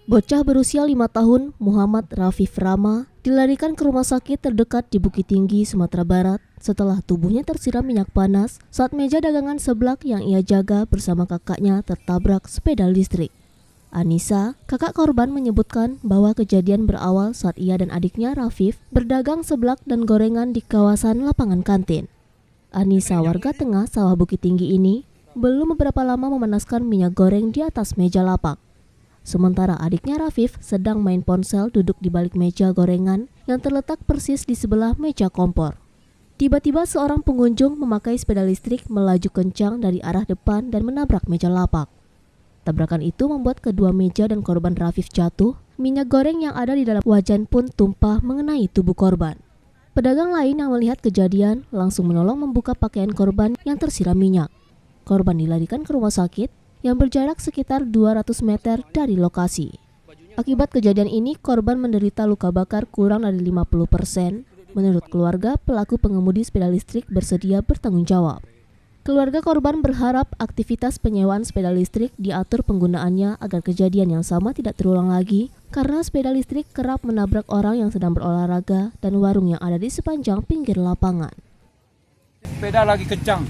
Bocah berusia 5 tahun, Muhammad Rafif Rama, dilarikan ke rumah sakit terdekat di Bukit Tinggi, Sumatera Barat setelah tubuhnya tersiram minyak panas saat meja dagangan seblak yang ia jaga bersama kakaknya tertabrak sepeda listrik. Anissa, kakak korban, menyebutkan bahwa kejadian berawal saat ia dan adiknya Rafif berdagang seblak dan gorengan di kawasan lapangan kantin. Anissa, warga tengah sawah Bukit Tinggi ini, belum beberapa lama memanaskan minyak goreng di atas meja lapak. Sementara adiknya Rafif sedang main ponsel duduk di balik meja gorengan yang terletak persis di sebelah meja kompor. Tiba-tiba seorang pengunjung memakai sepeda listrik melaju kencang dari arah depan dan menabrak meja lapak. Tabrakan itu membuat kedua meja dan korban Rafif jatuh. Minyak goreng yang ada di dalam wajan pun tumpah mengenai tubuh korban. Pedagang lain yang melihat kejadian langsung menolong membuka pakaian korban yang tersiram minyak. Korban dilarikan ke rumah sakit yang berjarak sekitar 200 meter dari lokasi. Akibat kejadian ini, korban menderita luka bakar kurang dari 50%. Menurut keluarga, pelaku pengemudi sepeda listrik bersedia bertanggung jawab. Keluarga korban berharap aktivitas penyewaan sepeda listrik diatur penggunaannya agar kejadian yang sama tidak terulang lagi, karena sepeda listrik kerap menabrak orang yang sedang berolahraga dan warung yang ada di sepanjang pinggir lapangan. Sepeda lagi kencang,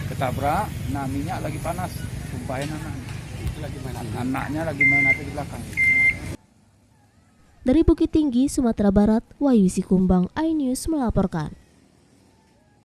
ketabrak, nah minyak lagi panas, tumpahin anaknya lagi main apa di belakang. Dari Bukit Tinggi, Sumatera Barat, Wahyu Sikumbang, iNews melaporkan.